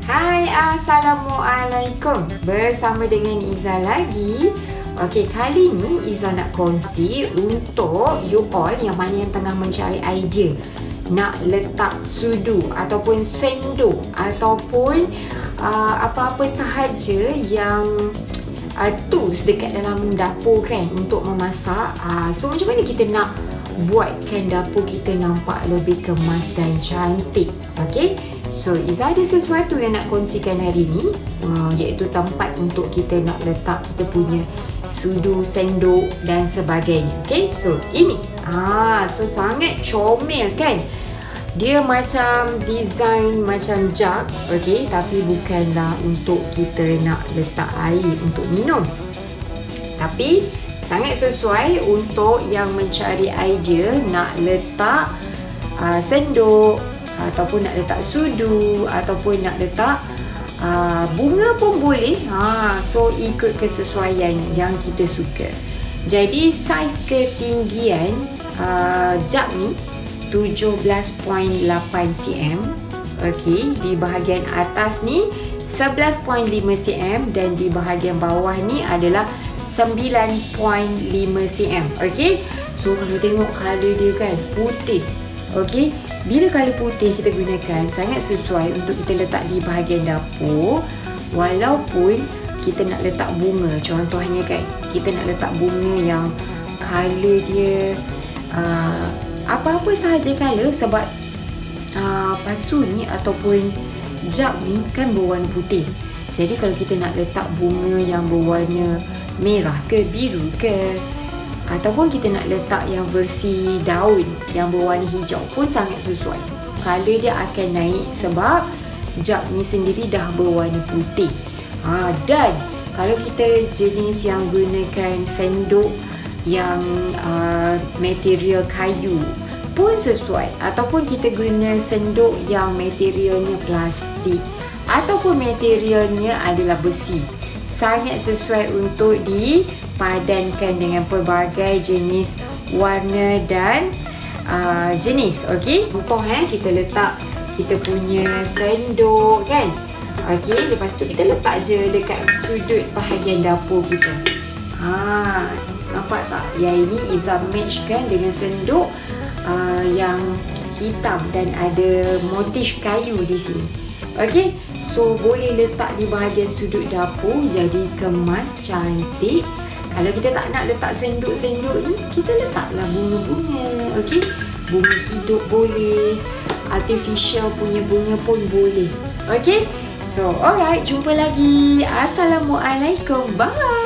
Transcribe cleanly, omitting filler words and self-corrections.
Hai, Assalamualaikum. Bersama dengan Izzah lagi. Okey, kali ni Izzah nak kongsi untuk you all yang mana yang tengah mencari idea nak letak sudu ataupun sendok ataupun apa-apa sahaja yang tools dekat dalam dapur kan untuk memasak. So macam mana kita nak buatkan dapur kita nampak lebih kemas dan cantik. Okey, so Izzah ada sesuatu yang nak kongsikan hari ni, iaitu tempat untuk kita nak letak kita punya sudu, sendok dan sebagainya. Okey, so ini so sangat comel kan. Dia macam design macam jug, okey, tapi bukanlah untuk kita nak letak air untuk minum, tapi sangat sesuai untuk yang mencari idea nak letak sendok ataupun nak letak sudu ataupun nak letak bunga pun boleh. So ikut kesesuaian yang kita suka. Jadi saiz ketinggian jug ni 17.8 cm. Okey, di bahagian atas ni 11.5 cm dan di bahagian bawah ni adalah 9.5 cm. Okey, so kalau tengok color dia kan putih. Okey, bila color putih kita gunakan sangat sesuai untuk kita letak di bahagian dapur. Walaupun kita nak letak bunga, contohnya kan, kita nak letak bunga yang color dia apa-apa sahaja color, sebab pasu ni ataupun jug ni kan berwarna putih. Jadi kalau kita nak letak bunga yang berwarna merah ke biru ke, ataupun kita nak letak yang versi daun yang berwarna hijau pun sangat sesuai. Color dia akan naik sebab jug ni sendiri dah berwarna putih. Dan kalau kita jenis yang gunakan sendok yang material kayu pun sesuai, ataupun kita guna sendok yang materialnya plastik ataupun materialnya adalah besi, sangat sesuai untuk dipadankan dengan pelbagai jenis warna dan jenis. Okey, contoh kita letak kita punya sendok kan. Okey, lepas tu kita letak je dekat sudut bahagian dapur kita. Nampak tak? Yang ini Izzah matchkan dengan sendok yang hitam dan ada motif kayu di sini. Okey, so boleh letak di bahagian sudut dapur jadi kemas, cantik. Kalau kita tak nak letak sendok-sendok ni, kita letaklah bunga-bunga. Okey, bunga hidup boleh, artificial punya bunga pun boleh. Okey, so alright, jumpa lagi. Assalamualaikum, bye.